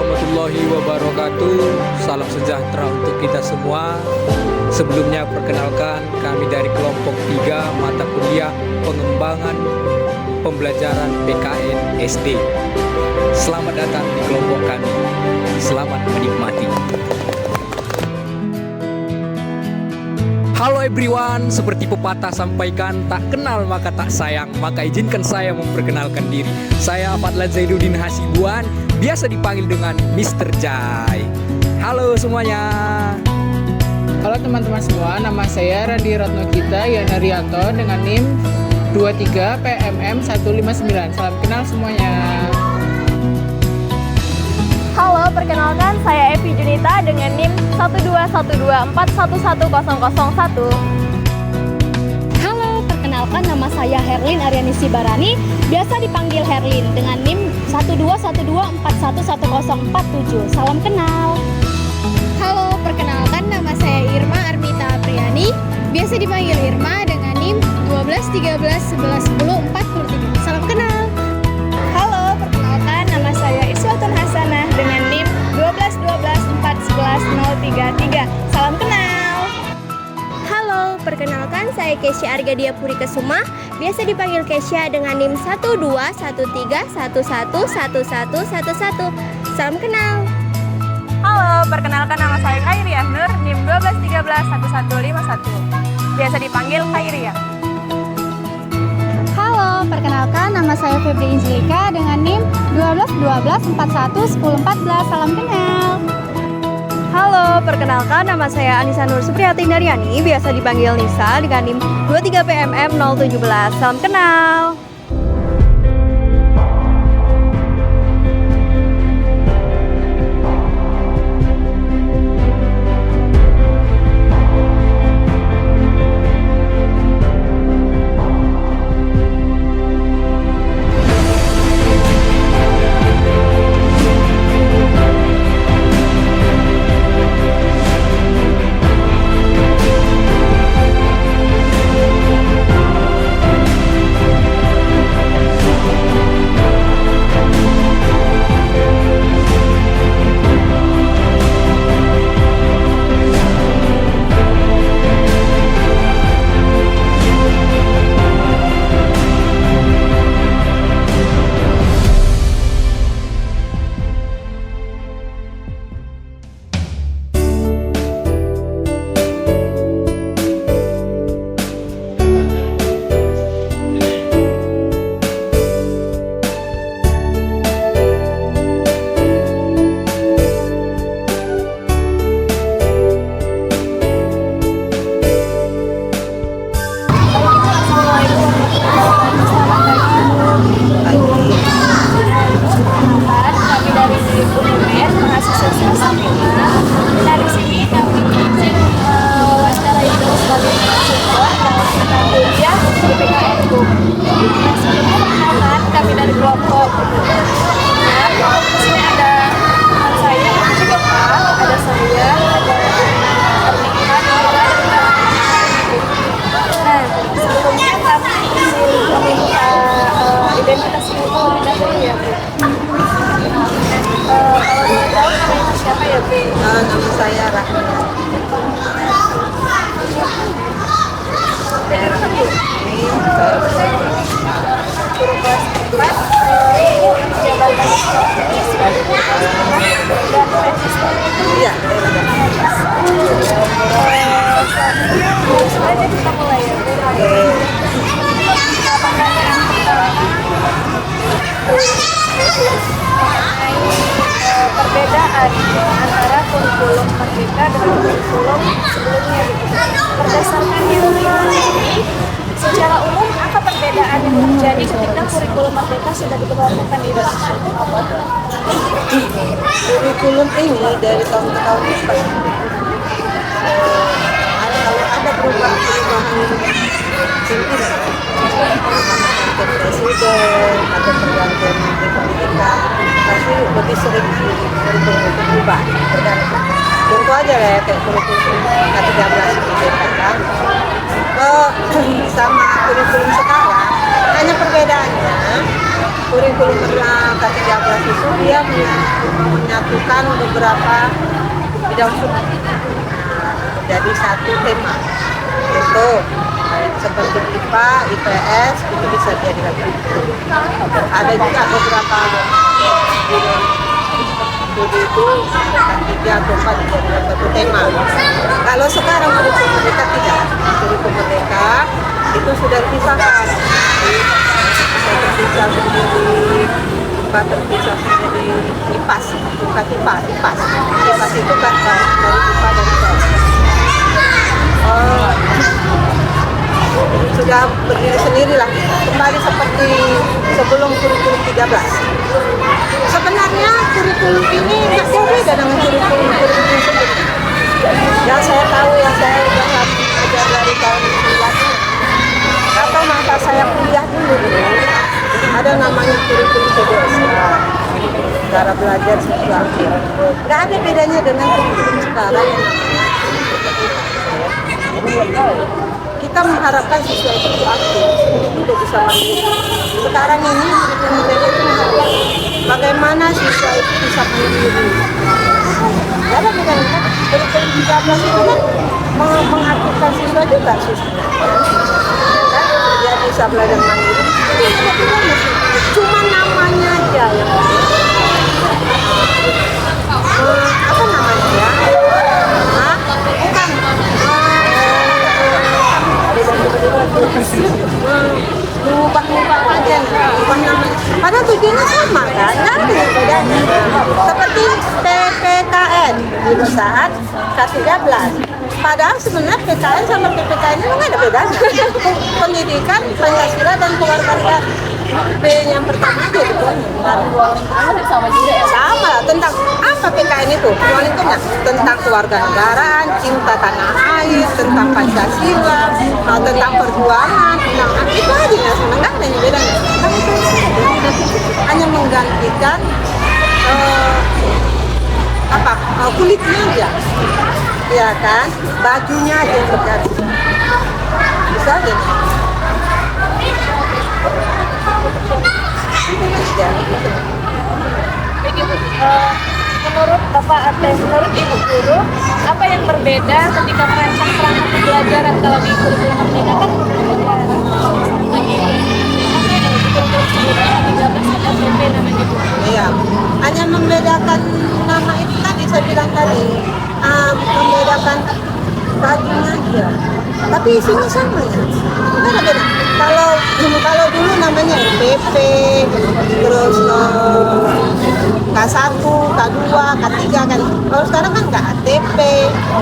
warahmatullahi wabarakatuh. Salam sejahtera untuk kita semua. Sebelumnya perkenalkan kami dari kelompok 3 mata kuliah pengembangan pembelajaran PKN SD. Selamat datang di kelompok kami. Selamat menikmati. Halo everyone, seperti pepatah sampaikan, tak kenal maka tak sayang. Maka izinkan saya memperkenalkan diri. Saya Fadlan Zaiduddin Hasibuan, biasa dipanggil dengan Mr. Jai. Halo semuanya. Halo teman-teman semua, nama saya Radi Ratnokita Yanarianto dengan NIM 23PMM159. Salam kenal semuanya. Halo, perkenalkan saya Evi Junita dengan NIM 12124111001. Halo, perkenalkan nama saya Herlin Aryani Sibarani, biasa dipanggil Herlin dengan NIM 12124111047. Salam kenal. Halo, perkenalkan nama saya Irma Armita Apriani, biasa dipanggil Irma dengan NIM 1213111043. Salam kenal. Halo, perkenalkan nama saya Iswatun Hasanah dengan NIM 12124111033. Salam kenal. Halo, perkenalkan saya Kesya Argadia Purikesuma, biasa dipanggil Kesya dengan NIM 12131111111. Salam kenal. Halo, perkenalkan nama saya Khairiyah Nur, NIM 121311151. Biasa dipanggil Khairiyah. Halo, perkenalkan nama saya Febri Injilika dengan NIM 1212411014. Salam kenal. Halo, perkenalkan nama saya Anissa Nur Supriyati Daryani, biasa dipanggil Nisa dengan NIM 23PMM017. Salam kenal. Dari sini kami izin wawancara itu sebagai narasumber dalam kita kuliah di PKN Group. Nah, sebelumnya perkenalkan kami dari kelompok. Nah, kelompok di sini ada teman saya, ada juga Pak, ada saya, ada Ernika, dan juga ada teman-teman. Nah, sebelumnya kami izin meminta identitas itu terlebih dahulu ya, Bu. Kalau boleh tahu namanya siapa ya, Bu? Nama saya Rahma. Daerah Bu. Guru kelas 4, jabatan dan register. Iya. Sebenarnya kita mulai ya, Bu. Pertanyaan pertama mengenai perbedaan antara kurikulum merdeka dengan kurikulum sebelumnya gitu. Berdasarkan ilmu ini, secara umum apa perbedaan yang terjadi ketika kurikulum merdeka sudah diberlakukan di Indonesia? Kurikulum ini dari tahun ke tahun itu pasti kalau ada perubahan pimpinan, presiden atau pergantian menteri pendidikan, pasti lebih sering kurikulum itu berubah. Contoh aja ya kayak kurikulum K13 kan, sama kurikulum sekarang hanya perbedaannya kurikulum K13 itu dia menyatukan beberapa bidang studi. Jadi satu tema. Contoh seperti IPA, IPS itu bisa dijadikan kurikulum. Ada juga beberapa studi itu 3 atau 4 dijadikan satu tema. Kalau sekarang kurikulum Merdeka tidak. Kurikulum Merdeka itu sudah dipisahkan. Terpisah sendiri, terpisah sendiri IPAS, bukan IPAS. IPAS itu kan dari IPA dan IPS. Sudah berdiri sendiri lah, kembali seperti sebelum kurikulum 13. Sebenarnya kurikulum ini tidak berbeda dengan kurikulum sebelumnya. Yang saya tahu, yang saya sudah belajar dari tahun 19 atau masa saya kuliah dulu, ada namanya kurikulum PDSK, cara belajar siswa. Nggak ada bedanya dengan kurikulum sekarang. Kita mengharapkan siswa itu aktif, untuk bisa mandiri. Sekarang ini kurikulum PDSK itu mengharapkan bagaimana siswa itu bisa mandiri. Nggak ada bedanya kan? Kurikulum 13 itu kan mengaktifkan siswa juga siswa. Dia bisa belajar mandiri. Cuma namanya aja yang apa namanya ya? Bukan mengubah aja, ubah namanya. Padahal tujuannya sama kan? Nanti bedanya. Seperti PPKN di saat K13. Padahal sebenarnya PKN sama PPKN itu nggak ada bedanya. Pendidikan, Pancasila dan keluarga P yang pertama aja itu sama juga ya. Sama tentang apa PKN itu? Kualitasnya tentang kewarganegaraan, cinta tanah air, tentang Pancasila, tentang perjuangan. Nah, itu aja ya sebenarnya nggak ada yang bedanya. Hanya menggantikan kulitnya aja. Ya kan, bajunya aja yang berganti. Bisa aja. Menurut Bapak Ates, menurut Ibu Guru, apa yang berbeda ketika merancang perangkat pembelajaran kalau di kurikulum Merdeka kan iya, hanya membedakan nama itu tadi saya bilang tadi, membedakan bajunya aja, tapi isinya sama ya. Nggak ada beda. Kalau dulu namanya RPP, terus K1, K2, K3 kan. Kalau sekarang kan nggak ATP,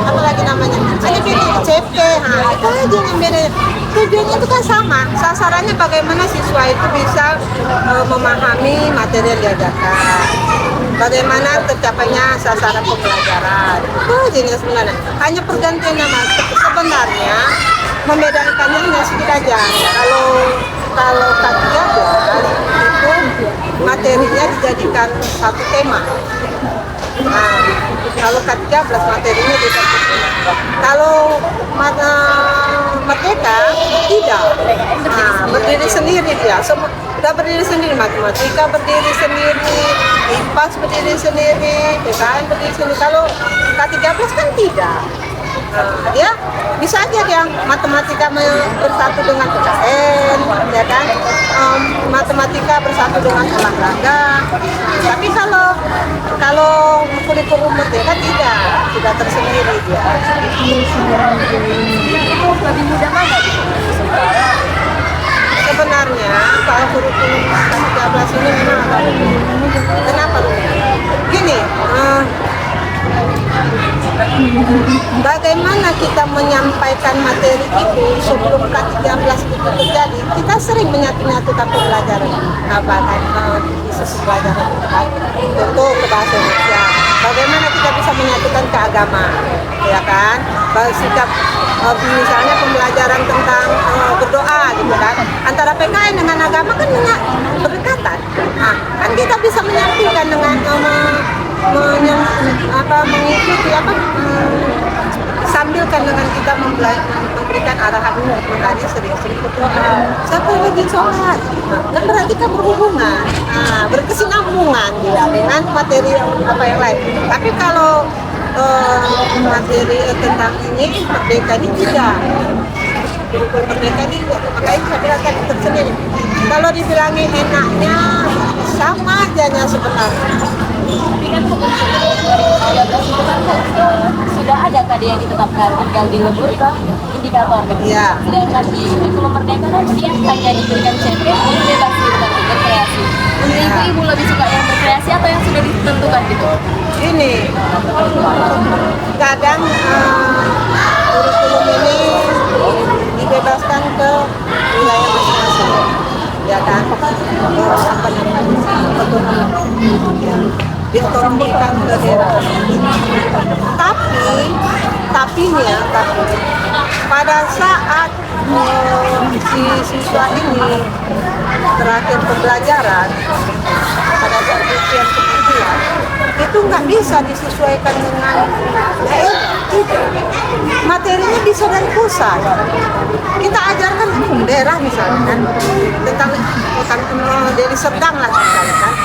apa lagi namanya? Hanya beda CP, itu aja yang beda. Tujuannya itu kan sama, sasarannya bagaimana siswa itu bisa memahami materi yang diajarkan. Bagaimana tercapainya sasaran pembelajaran. Itu aja yang sebenarnya. Hanya pergantian nama. Sebenarnya membedakannya hanya sedikit aja. Kalau K13 itu materinya dijadikan satu tema. Nah, kalau K13 materinya dijadikan satu tema. Kalau Merdeka tidak. Nah, berdiri sendiri dia. Sudah berdiri sendiri, matematika berdiri sendiri, IPAS berdiri sendiri, PKN berdiri sendiri. Kalau K13 kan tidak. Dia bisa aja dia matematika bersatu dengan PKN, ya kan? Matematika bersatu dengan olahraga. Tapi kalau kurikulum Merdeka tidak, sudah tersendiri dia. itu lebih mudah mana? Sebenarnya kalau kurikulum K13 ini memang agak rumit. Kenapa rumit? Gini, bagaimana kita menyampaikan materi itu sebelum K13 itu terjadi? Kita sering menyatu-nyatukan pembelajaran, sisi pelajaran untuk ke bahasa Indonesia. Bagaimana kita bisa menyatukan ke agama, ya kan? Sikap misalnya pembelajaran tentang berdoa, gitu kan? Antara PKN dengan agama kan berdekatan. Nah, kan kita bisa menyampaikan dengan mengikuti sambilkan dengan kita memberikan arahan tadi sering-sering berdoa. Siapa yang rajin sholat? Kan berarti kan berhubungan, berkesinambungan dia dengan materi apa yang lain. Tapi kalau materi tentang ini merdeka ini tidak. Merdeka ini makanya saya bilang tadi tersendiri. Kalau dibilangi enaknya sama aja sebenarnya. Tapi kan sudah ada tadi yang ditetapkan tinggal di lembur ke indikator. Iya. Sedangkan di kurikulum merdeka kan dia hanya diberikan CP untuk bebas untuk berkreasi. Menurut ibu lebih suka yang berkreasi atau yang sudah ditentukan gitu? Ini kadang kurikulum ini dibebaskan ke wilayah masing-masing, ya kan? Apa namanya? Diotonomikan ke daerah. Tapi pada saat si siswa ini terakhir pembelajaran pada saat ujian kemudian itu nggak bisa disesuaikan dengan materinya bisa dari pusat. Kita ajarkan daerah misalnya kan tentang dari Serdang lah misalnya kan.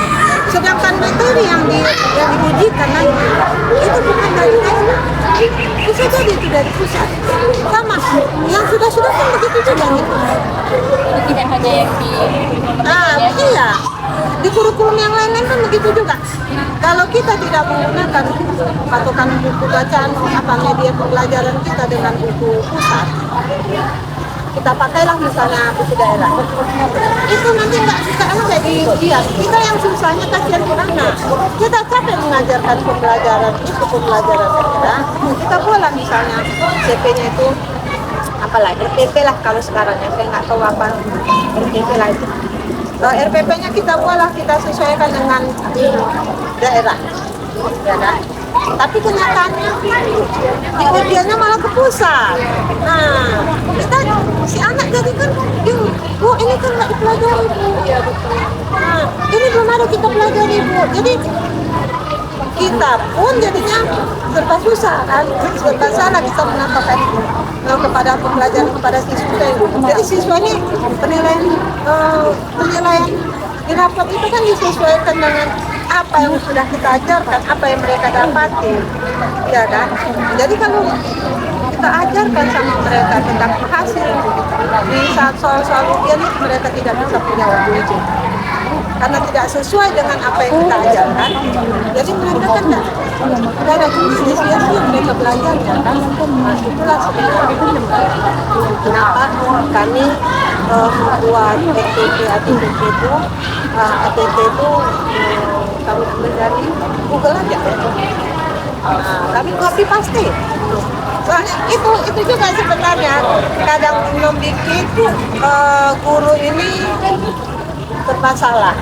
Sedangkan materi yang diujikan nanti itu bukan dari daerah, bisa jadi itu dari pusat. Sama yang sudah kan begitu juga gitu. Tidak hanya yang di Iya. Di kurikulum yang lain-lain kan begitu juga. Kalau kita tidak menggunakan patokan buku bacaan media pembelajaran kita dengan buku pusat, kita pakailah misalnya buku daerah. Itu nanti nggak jadi ujian. Kita yang susahnya kasihan anak. Kita capek mengajarkan pembelajaran daerah. Kita boleh misalnya CP-nya itu apalah RPP lah kalau sekarang ya, saya nggak tahu apa RPP lah itu. RPP-nya kita sesuaikan dengan daerah, ya kan? Tapi kenyataannya di ujiannya malah ke pusat. Nah, kita si anak jadi kan, ini kan nggak dipelajari Bu. Nah, ini belum ada kita pelajari Bu. Jadi kita pun jadinya serba susah kan, serba salah kita menambahkan kepada pembelajaran kepada siswa. Jadi siswa ini penilaian di rapot itu kan disesuaikan dengan apa yang sudah kita ajarkan, apa yang mereka dapati, ya kan? Jadi kalau kita ajarkan sama mereka tentang hasil di saat soal-soal ujian itu mereka tidak bisa punya ujian karena tidak sesuai dengan apa yang kita ajarkan. Jadi mereka kan tidak ada bisnis yang mereka belajar, ya kan? Nah, itulah sebenarnya kenapa kami membuat RTP itu kami ambil dari Google aja. Nah, kami copy paste. Soalnya itu juga sebenarnya kadang membuat guru ini bermasalah.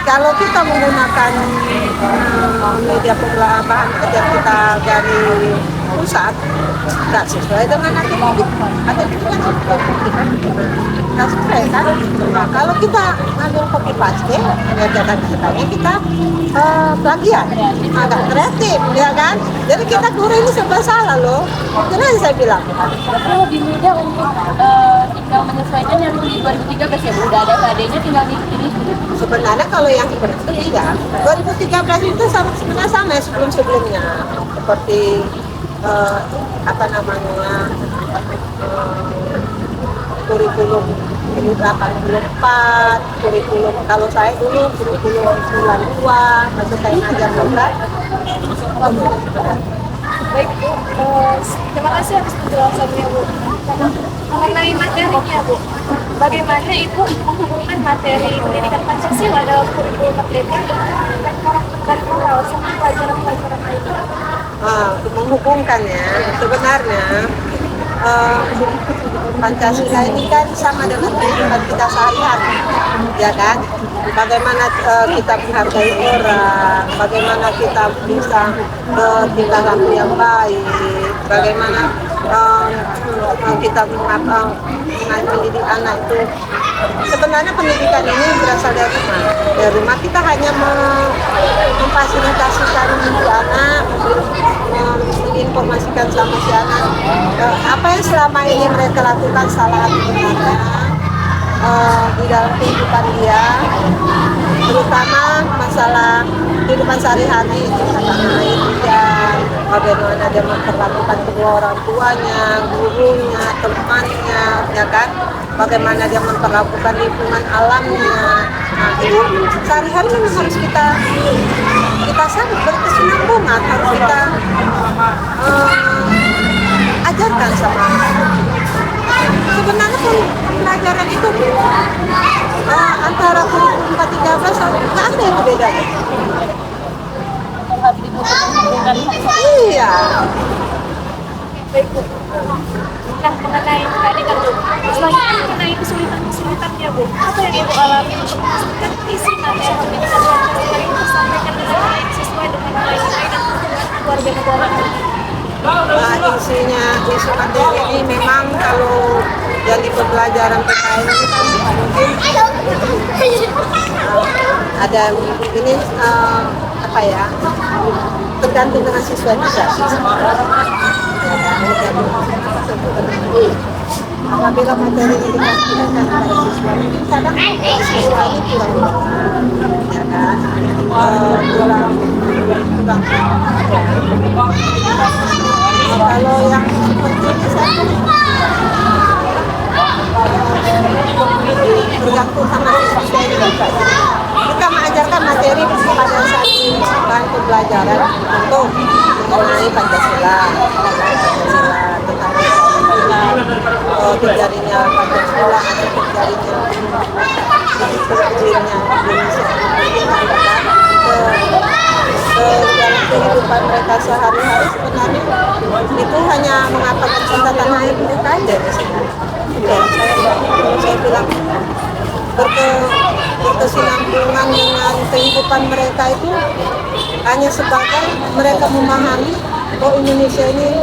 Kalau kita menggunakan media pembelajaran ajar kita dari pusat, tidak sesuai dengan akademik. Akademik kan tidak sesuai kan? Nah, kalau kita ambil copy paste, mengerjakan ceritanya kita plagiat, agak kreatif, ya kan? Jadi kita guru ini serba salah loh. Kenapa saya bilang? Tapi lebih mudah untuk tinggal menyesuaikan yang di 2013 ya Bu, udah ada KD-nya tinggal di ini. Sebenarnya kalau yang seperti ya 2013 itu sebenarnya sama ya sebelum-sebelumnya seperti kurikulum 84, kurikulum kalau saya dulu kurikulum 92, maksud saya ngajar kan. Baik Bu, terima kasih atas penjelasannya Bu. Mengenai materinya Bu, bagaimana Ibu menghubungkan materi pendidikan Pancasila dalam kurikulum merdeka dengan karakter moral sama pelajaran-pelajaran lainnya? Untuk menghubungkannya, sebenarnya Pancasila ini kan sama dengan kehidupan kita sehari-hari, ya kan? Bagaimana kita menghargai orang, bagaimana kita bisa tingkah laku yang baik, bagaimana kita mendidik anak itu. Sebenarnya pendidikan ini berasal dari rumah. Dari rumah kita hanya memfasilitasikan si anak, menginformasikan sama si anak apa yang selama ini mereka lakukan salah atau benarnya di dalam kehidupan dia, terutama masalah kehidupan sehari-hari, dia, bagaimana dia memperlakukan kedua orang tuanya, gurunya, temannya, ya kan? Bagaimana dia memperlakukan lingkungan alamnya. Nah, itu sehari-hari memang harus kita berkesinambungan, harus kita ajarkan sama anak. Sebenarnya pembelajaran itu antara kurikulum 13 nggak ada yang berbeda. Iya. Nah, mengenai tadi kan Bu, selanjutnya mengenai kesulitan-kesulitannya Bu, apa yang Ibu alami untuk memastikan isi materi pembelajaran yang disampaikan dengan baik sesuai dengan nilai-nilai dan keluarga negara? Nah, isu materi ini memang kalau jadi pembelajaran PKN ini kan mungkin ada ini apa ya, tergantung dengan siswa juga. Apabila materi ini dikasihkan kepada siswa, mungkin kadang siswa ini kurang, ya kan, kurang. Kalau yang seperti ini saya bergantung sama siswa ini juga. Kita mengajarkan materi pada saat bahan pembelajaran untuk mengenai Pancasila, terjadinya Pancasila atau terjadinya Indonesia dalam kehidupan mereka sehari-hari. Sebenarnya itu hanya mengapakan cinta tanah air mereka aja di sini. Ya, saya bilang berkesinambungan dengan kehidupan mereka itu hanya sebagai mereka memahami Indonesia ini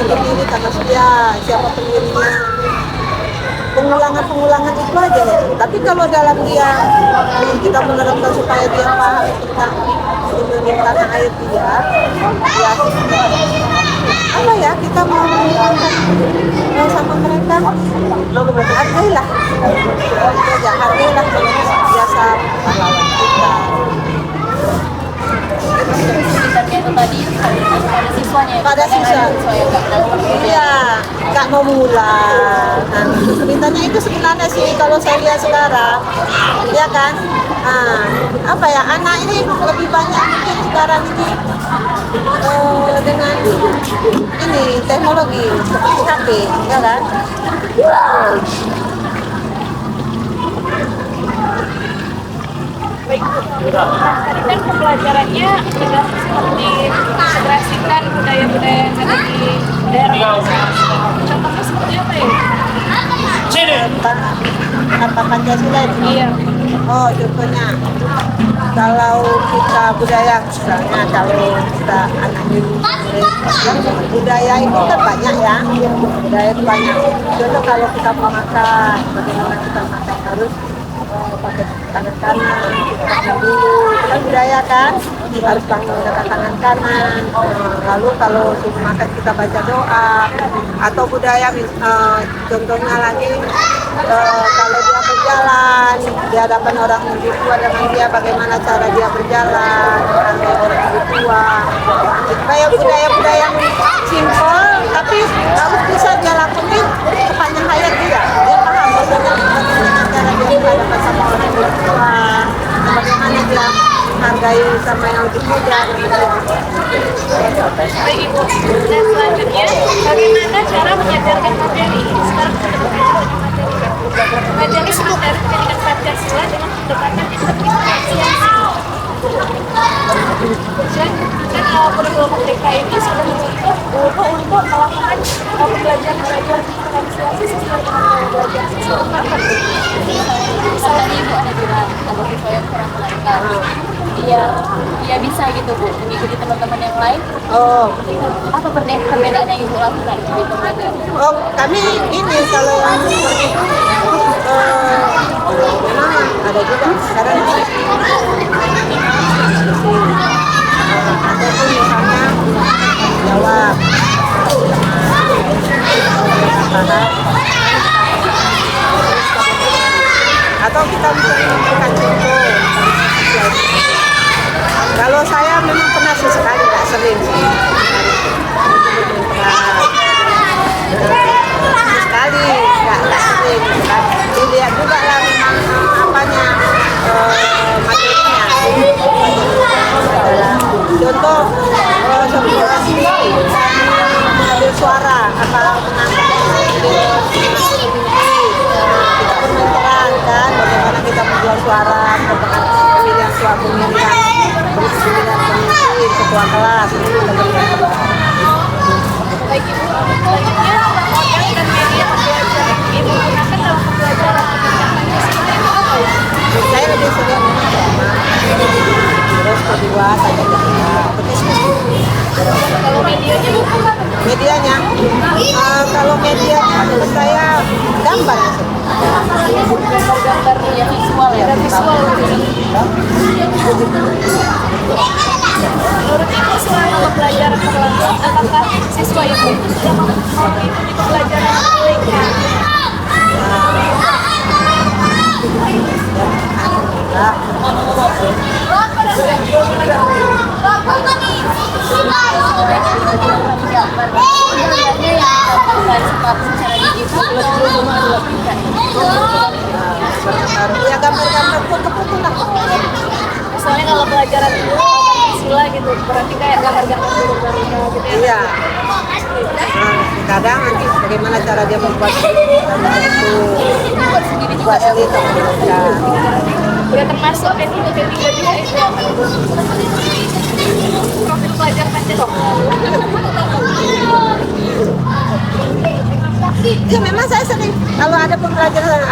berdiri karena siapa pendirinya, pengulangan itu aja ya. Tapi kalau dalam dia kita menerapkan supaya dia paham tentang Indonesia tanah air dia, ya apa ya, kita mau mengulangan sama mereka, hargailah jasa pahlawan kita. Kesulitannya itu tadi pada siswanya, pada siswa, iya, nggak mau mulai. Nah, kesulitannya itu sebenarnya sih kalau saya lihat sekarang, ya kan, apa ya, anak ini lebih banyak mungkin sekarang ini dengan ini teknologi seperti HP, ya kan. Baik Bu, tadi kan pembelajarannya juga seperti mengintegrasikan budaya-budaya yang ada di daerah masing-masing. Contohnya seperti apa ya? Apa Pancasila itu? Iya. Oh, contohnya kalau kita budaya, misalnya kalau kita anak budaya itu kan banyak ya, budaya itu banyak. Contoh kalau kita mau makan, bagaimana kita makan harus pakai tangan kanan, kita dulu, kita budaya kan, harus menggunakan tangan kanan. Lalu kalau sebelum makan kita baca doa, atau budaya contohnya lagi kalau dia berjalan di hadapan orang lebih tua dengan dia, bagaimana cara dia berjalan dengan orang lebih tua. Kayak budaya-budaya yang simpel tapi harus bisa dia lakukan sepanjang hayat dia paham maksudnya bagaimana cara dia berhadapan sama orang lebih tua, bagaimana dia menghargai sama yang lebih muda. Baik Ibu, dan selanjutnya bagaimana cara menyadarkan materi? Sekarang kita berbicara materi pendidikan Pancasila dengan pendekatan interpretasi. Dan kurikulum merdeka ini sudah membentuk guru untuk melakukan pembelajaran diferensiasi sesuai dengan pembelajaran siswa. Tadi Ibu ada bilang ada siswa yang kurang menangkap. Dia bisa gitu Bu, mengikuti teman-teman yang lain. Oh, Apa perbedaan yang Ibu lakukan di pembelajaran? oh, kami ini kalau yang seperti itu memang ada juga sekarang Kalau saya memang pernah sesekali, nggak sering sih. Sekali, nggak sering. Dilihat juga lah memang apanya materinya. Contoh, seperti mengambil suara atau kita bermenteran kan, bagaimana kita menjual suara, pemilihan suara, pemilihan pemimpin, ketua kelas, itu Baik Ibu, selanjutnya model dan media pembelajaran Ibu gunakan dalam pembelajaran pendidikan Pancasila itu apa ya? saya lebih suka terus kedua tanya Kalau medianya Bu, medianya kalau medianya menurut saya gambar gambar-gambar ya visual ya, visual. Menurut Ibu selama pembelajaran berlangsung, apakah siswa Ibu itu sudah mengikuti pembelajaran mereka? ya gambar-gambar kebetulan Misalnya kalau pelajaran Pancasila gitu, berarti kayak gambar-gambar mereka gitu ya. iya kadang nanti bagaimana cara dia membuat itu buat sendiri ya. Udah termasuk P3 juga itu ya. Profil pelajar Pancasila. Ya memang saya sering kalau ada pembelajaran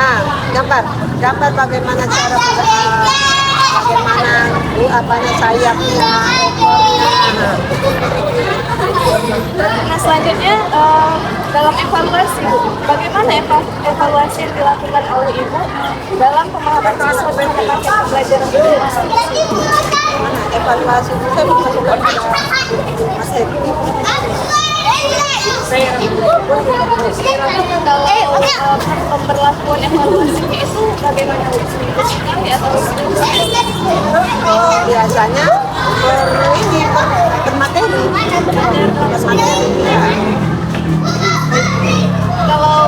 gambar bagaimana cara bagaimana apanya sayapnya ekornya. Nah selanjutnya dalam evaluasi Bu, bagaimana evaluasi yang dilakukan oleh Ibu dalam pemahaman siswa terhadap paket pembelajaran itu? Mana evaluasi saya masukkan masih Dalam pemberlakuan evaluasinya itu bagaimana Bu? Seminggu sekali atau seminggu sekali? biasanya per materi ya. Kalau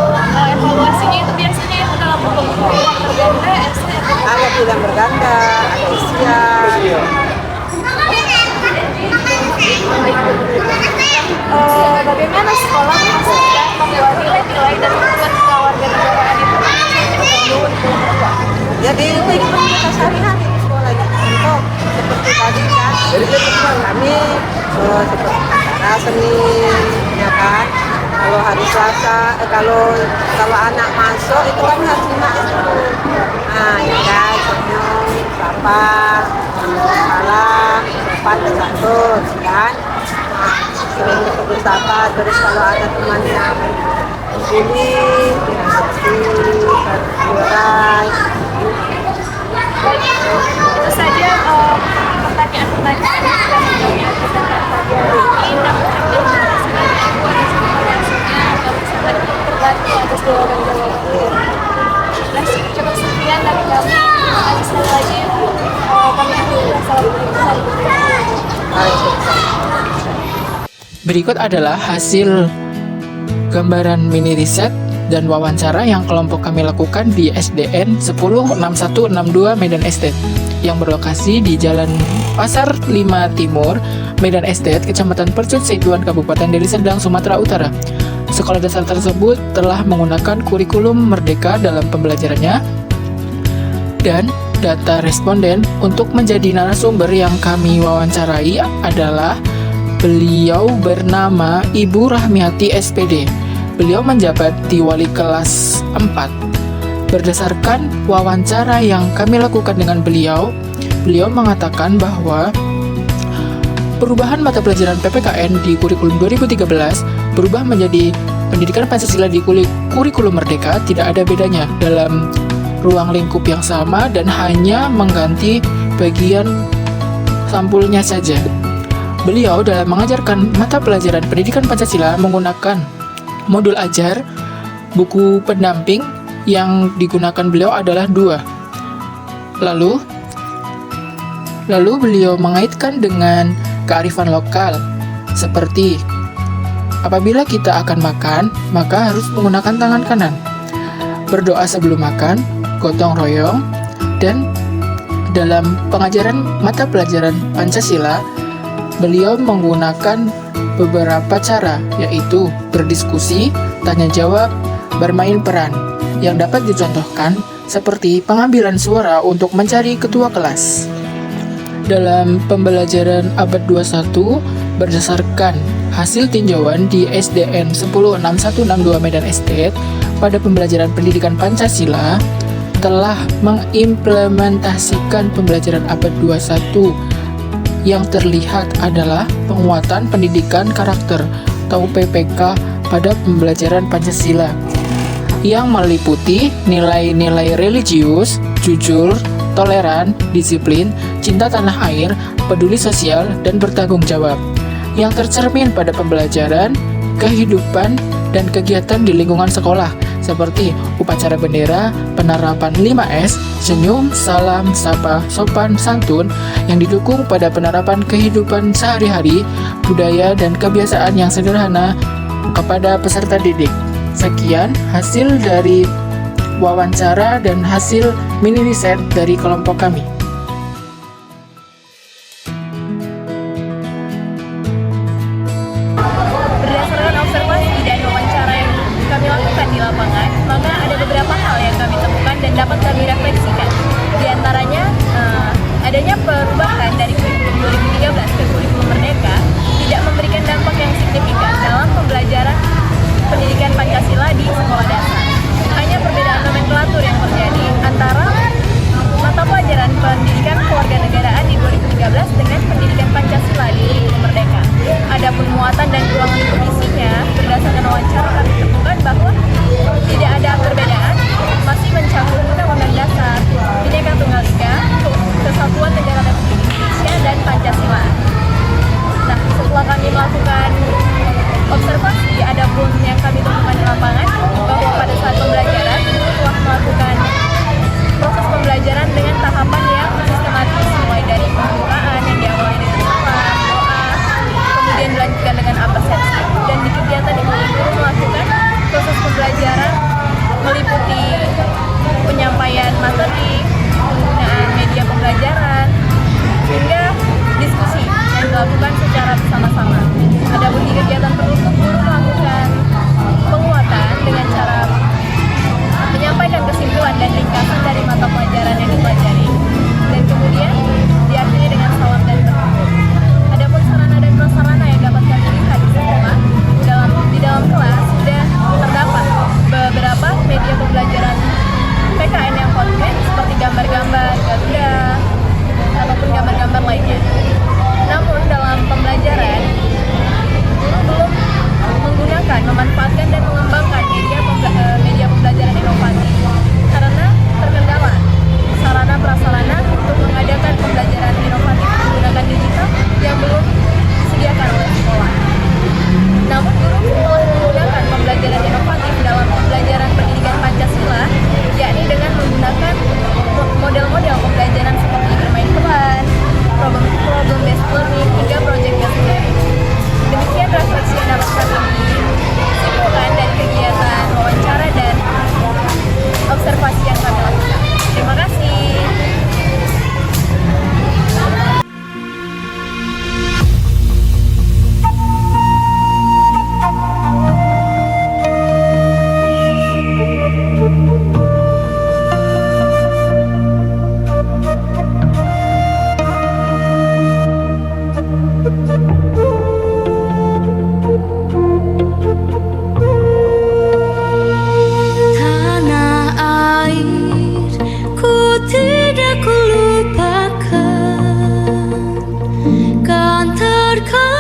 evaluasinya itu biasanya itu dalam bentuk bulan berganda, essay, atau Ada bulan berganda, ada isian. bagaimana sekolah memastikan bahwa nilai-nilai dan tujuan kewarganegaraan itu terbangun? Jadi kehidupan kita sehari-hari di sekolah itu contoh seperti tadi kan, kami seperti acara seni, ya kan. Kalau hari Selasa, kalau anak masuk itu kan harus masuk. Nah, ya kan, senyum, sapa, salam, sopan dan santun, kan. Nah, sering bertegur sapa, terus kalau ada teman yang bully, diurai. Itu saja pertanyaan-pertanyaan yang sudah menjawabnya kita pagi hari ini. Terbantu atas jawaban-jawabannya. Dan cukup sekian dari kami. Terima kasih sekali lagi. Kami akhiri. Assalamualaikum. Berikut adalah hasil gambaran mini riset dan wawancara yang kelompok kami lakukan di SDN 106162 Medan Estate yang berlokasi di Jalan Pasar 5 Timur, Medan Estate, Kecamatan Percut Seituan, Kabupaten Deli Serdang, Sumatera Utara. Sekolah dasar tersebut telah menggunakan kurikulum Merdeka dalam pembelajarannya dan data responden untuk menjadi narasumber yang kami wawancarai adalah beliau bernama Ibu Rahmiati SPD. Beliau menjabat di wali kelas 4. Berdasarkan wawancara yang kami lakukan dengan beliau mengatakan bahwa perubahan mata pelajaran PPKN di kurikulum 2013 berubah menjadi pendidikan Pancasila di kurikulum Merdeka, tidak ada bedanya dalam ruang lingkup yang sama dan hanya mengganti bagian sampulnya saja. Beliau dalam mengajarkan mata pelajaran pendidikan Pancasila menggunakan modul ajar, buku pendamping yang digunakan beliau adalah 2. Lalu, Lalu beliau mengaitkan dengan kearifan lokal, seperti apabila kita akan makan, maka harus menggunakan tangan kanan. Berdoa sebelum makan, gotong royong, dan dalam pengajaran mata pelajaran Pancasila, beliau menggunakan beberapa cara, yaitu berdiskusi, tanya jawab, bermain peran, yang dapat dicontohkan seperti pengambilan suara untuk mencari ketua kelas. Dalam pembelajaran abad 21, berdasarkan hasil tinjauan di SDN 106162 Medan Estate pada pembelajaran pendidikan Pancasila, telah mengimplementasikan pembelajaran abad 21. Yang terlihat adalah penguatan pendidikan karakter atau PPK pada pembelajaran Pancasila yang meliputi nilai-nilai religius, jujur, toleran, disiplin, cinta tanah air, peduli sosial, dan bertanggung jawab yang tercermin pada pembelajaran, kehidupan, dan kegiatan di lingkungan sekolah seperti upacara bendera, penerapan 5S, senyum, salam, sapa, sopan, santun yang didukung pada penerapan kehidupan sehari-hari, budaya, dan kebiasaan yang sederhana kepada peserta didik. Sekian hasil dari wawancara dan hasil mini riset dari kelompok kami. Berdasarkan observasi dan wawancara yang kami lakukan di lapangan, maka ada beberapa hal yang kami temukan dan dapat kami refleksikan. Di antaranya, adanya perubahan dari kurikulum 2013 ke kurikulum Merdeka tidak memberikan dampak yang signifikan dalam pembelajaran pendidikan Pancasila di sekolah dasar. Hanya perbedaan nomenklatur yang terjadi antara mata pelajaran pendidikan kewarganegaraan di 2013 dengan pendidikan Pancasila di kurikulum Merdeka. Adapun muatan dan ruangan untuk isinya, berdasarkan wawancara kami temukan bahwa tidak ada perbedaan, masih mencakup Undang-Undang Dasar, Bhinneka Tunggal Ika, Kesatuan Negara Republik Indonesia, dan Pancasila. Nah, setelah kami melakukan observasi, adapun yang kami temukan di lapangan bahwa pada saat pembelajaran guru telah melakukan proses pembelajaran dengan tahapan yang sistematis, mulai dari pembukaan yang diawali dengan salam, doa, kemudian dilanjutkan dengan absensi, dan di kegiatan ini guru melakukan proses pembelajaran meliputi penyampaian materi, penggunaan media pembelajaran, hingga diskusi yang dilakukan secara bersama-sama. Adapun di kegiatan penutup, guru melakukan penguatan dengan cara menyampaikan kesimpulan dan ringkasan dari mata pelajaran yang dipelajari, dan kemudian diakhiri dengan salam dan penutup. Adapun sarana dan prasarana yang dapat kami lihat di sekolah, di dalam kelas sudah terdapat beberapa media pembelajaran PKN yang konkret seperti gambar-gambar Garuda ataupun gambar-gambar lainnya. Namun dalam pembelajaran, guru belum memanfaatkan dan mengembangkan media pembelajaran inovatif karena terkendala sarana prasarana untuk mengadakan pembelajaran inovatif menggunakan digital yang belum disediakan oleh sekolah. Namun guru telah menggunakan pembelajaran inovatif dalam pembelajaran pendidikan Pancasila, yakni dengan menggunakan model-model pembelajaran seperti bermain peran, problem based learning, hingga project based learning. Demikian refleksi yang dapat kami simpulkan dari kegiatan wawancara dan observasi yang kami lakukan. Terima kasih. Kan terkadang